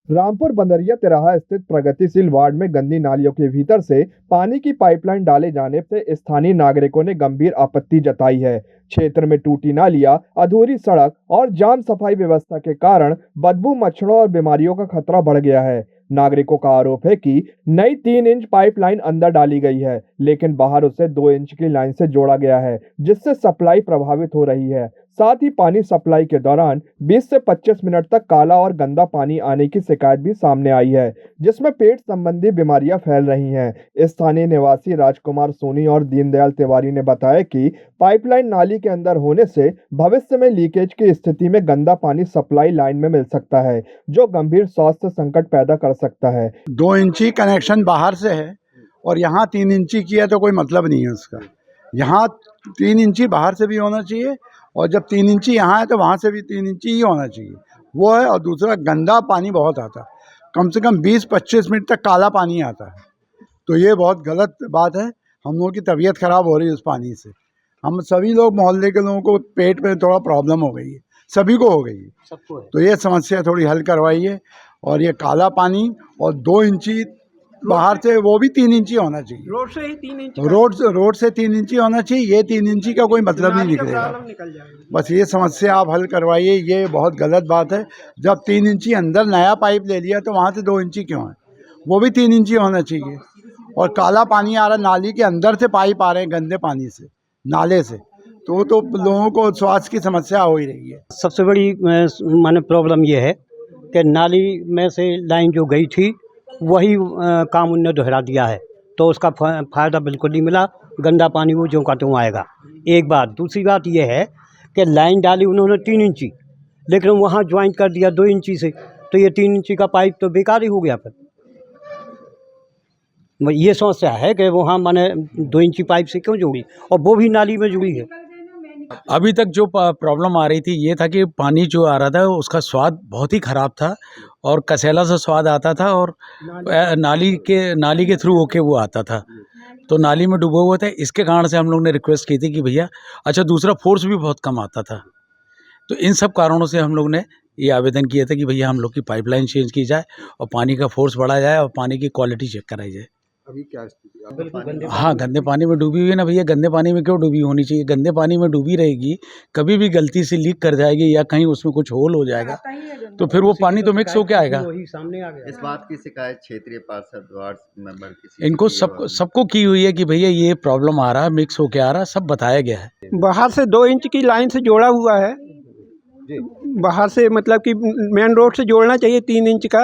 रामपुर बंदरिया तिराहा स्थित प्रगतिशील वार्ड में गंदी नालियों के भीतर से पानी की पाइपलाइन डाले जाने से स्थानीय नागरिकों ने गंभीर आपत्ति जताई है। क्षेत्र में टूटी नालियां, अधूरी सड़क और जाम सफाई व्यवस्था के कारण बदबू, मच्छरों और बीमारियों का खतरा बढ़ गया है। नागरिकों का आरोप है कि नई 3 इंच पाइपलाइन अंदर डाली गई है, लेकिन बाहर उसे 2 इंच की लाइन से जोड़ा गया है, जिससे सप्लाई प्रभावित हो रही है। साथ ही पानी सप्लाई के दौरान 20 से 25 मिनट तक काला और गंदा पानी आने की शिकायत भी सामने आई है, जिसमें पेट संबंधी बीमारियां फैल रही हैं। स्थानीय निवासी राजकुमार सोनी और दीनदयाल तिवारी ने बताया कि पाइपलाइन नाली के अंदर होने से भविष्य में लीकेज की स्थिति में गंदा पानी सप्लाई लाइन में मिल सकता है, जो गंभीर स्वास्थ्य संकट पैदा कर सकता है। 2 इंची कनेक्शन बाहर से है और यहाँ 3 इंची किया तो कोई मतलब नहीं है उसका। यहाँ 3 इंची बाहर से भी होना चाहिए और जब 3 इंची यहाँ है तो वहाँ से भी 3 इंची ही होना चाहिए, वो है। और दूसरा, गंदा पानी बहुत आता है, कम से कम 20-25 मिनट तक काला पानी आता है, तो ये बहुत गलत बात है। हम लोगों की तबीयत ख़राब हो रही है उस पानी से। हम सभी लोग, मोहल्ले के लोगों को पेट में थोड़ा प्रॉब्लम हो गई है, सभी को हो गई है, सबको है। तो ये समस्या थोड़ी हल करवाइए। और ये काला पानी और 2 इंची बाहर से, वो भी 3 इंची होना चाहिए। रोड से ही 3 इंच, रोड से 3 इंची होना चाहिए। ये 3 इंची का कोई मतलब नहीं निकलेगा। बस ये समस्या आप हल करवाइए, ये बहुत गलत बात है। जब 3 इंची अंदर नया पाइप ले लिया तो वहाँ से 2 इंची क्यों है? वो भी 3 इंची होना चाहिए। और काला पानी आ रहा, नाली के अंदर से पाइप आ रहे हैं गंदे पानी से, नाले से, तो लोगों को स्वास्थ्य की समस्या हो ही रही है। सबसे बड़ी माने प्रॉब्लम ये है कि नाली में से लाइन जो गई थी वही काम उनने दोहरा दिया है, तो उसका फ़ायदा बिल्कुल नहीं मिला। गंदा पानी वो ज्यों का त्यों आएगा, एक बात। दूसरी बात ये है कि लाइन डाली उन्होंने 3 इंची, लेकिन वहाँ ज्वाइंट कर दिया 2 इंची से, तो ये 3 इंची का पाइप तो बेकार ही हो गया। फिर ये समस्या है कि वहाँ माने 2 इंची पाइप से क्यों जुड़ी, और वो भी नाली में जुड़ी है। अभी तक जो प्रॉब्लम आ रही थी ये था कि पानी जो आ रहा था उसका स्वाद बहुत ही ख़राब था और कसैला सा स्वाद आता था, और नाली के थ्रू होके वो आता था, तो नाली में डूबा हुआ था। इसके कारण से हम लोग ने रिक्वेस्ट की थी कि भैया, अच्छा दूसरा फोर्स भी बहुत कम आता था, तो इन सब कारणों से हम लोग ने ये आवेदन किया था कि भैया हम लोग की पाइपलाइन चेंज की जाए और पानी का फोर्स बढ़ाया जाए और पानी की क्वालिटी चेक कराई जाए। अभी क्या स्थिति है? हाँ, गंदे पानी में डूबी हुई है ना भैया। गंदे पानी में क्यों डूबी होनी चाहिए? गंदे पानी में डूबी रहेगी, कभी भी गलती से लीक कर जाएगी या कहीं उसमें कुछ होल हो जाएगा, तो फिर वो पानी तो मिक्स होके आएगा। इस बात की शिकायत क्षेत्रीय पार्षद वार्ड मेंबर किसी इनको सबको की हुई है कि भैया ये प्रॉब्लम आ रहा है, मिक्स होके आ रहा है, सब बताया गया है। बाहर से 2 इंच की लाइन से जोड़ा हुआ है, बाहर से मतलब कि मेन रोड से जोड़ना चाहिए 3 इंच का,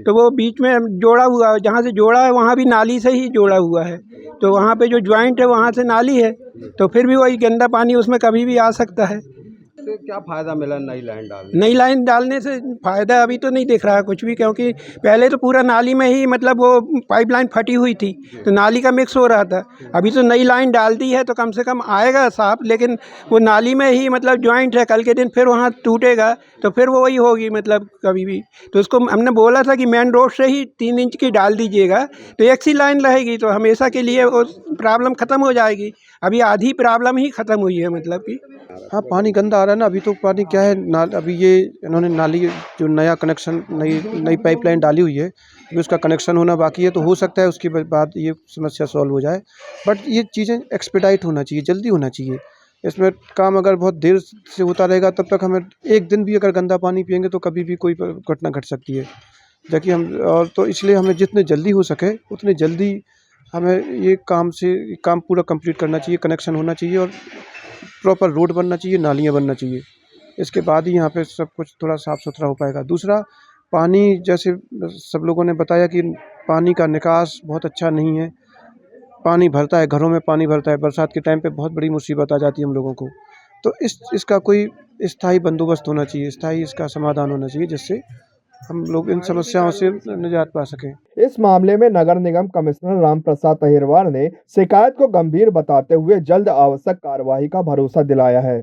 तो वो बीच में जोड़ा हुआ है। जहाँ से जोड़ा है वहाँ भी नाली से ही जोड़ा हुआ है, तो वहाँ पे जो ज्वाइंट है वहाँ से नाली है, तो फिर भी वही गंदा पानी उसमें कभी भी आ सकता है। तो क्या फायदा मिला नई लाइन डालने से? फ़ायदा अभी तो नहीं दिख रहा है कुछ भी, क्योंकि पहले तो पूरा नाली में ही मतलब वो पाइपलाइन फटी हुई थी, तो नाली का मिक्स हो रहा था। अभी तो नई लाइन डाल दी है तो कम से कम आएगा साफ, लेकिन वो नाली में ही मतलब ज्वाइंट है, कल के दिन फिर वहाँ टूटेगा तो फिर वो वही होगी मतलब कभी भी। तो उसको हमने बोला था कि मेन रोड से ही 3 इंच की डाल दीजिएगा, तो एक सी लाइन रहेगी तो हमेशा के लिए वो प्रॉब्लम ख़त्म हो जाएगी। अभी आधी प्रॉब्लम ही ख़त्म हुई है मतलब कि। हाँ, पानी गंदा आ रहा है ना। अभी तो पानी क्या है, अभी ये इन्होंने नाली जो नया कनेक्शन, नई पाइपलाइन डाली हुई है, अभी उसका कनेक्शन होना बाकी है, तो हो सकता है उसके बाद ये समस्या सॉल्व हो जाए। बट ये चीज़ें एक्सपेडाइट होना चाहिए, जल्दी होना चाहिए। इसमें काम अगर बहुत देर से होता रहेगा तब तक हमें एक दिन भी अगर गंदा पानी पिएंगे तो कभी भी कोई घटना घट सकती है। जबकि हम और तो इसलिए हमें जितने जल्दी हो सके उतने जल्दी हमें ये काम पूरा कंप्लीट करना चाहिए। कनेक्शन होना चाहिए और प्रॉपर रोड बनना चाहिए, नालियाँ बनना चाहिए। इसके बाद ही यहाँ पे सब कुछ थोड़ा साफ़ सुथरा हो पाएगा। दूसरा, पानी, जैसे सब लोगों ने बताया कि पानी का निकास बहुत अच्छा नहीं है। पानी भरता है, घरों में पानी भरता है, बरसात के टाइम पे बहुत बड़ी मुसीबत आ जाती है हम लोगों को। तो इसका कोई स्थायी बंदोबस्त होना चाहिए, स्थायी इसका समाधान होना चाहिए, जिससे हम लोग इन समस्याओं से निजात पा सकें। इस मामले में नगर निगम कमिश्नर रामप्रसाद अहिरवार ने शिकायत को गंभीर बताते हुए जल्द आवश्यक कार्रवाई का भरोसा दिलाया है।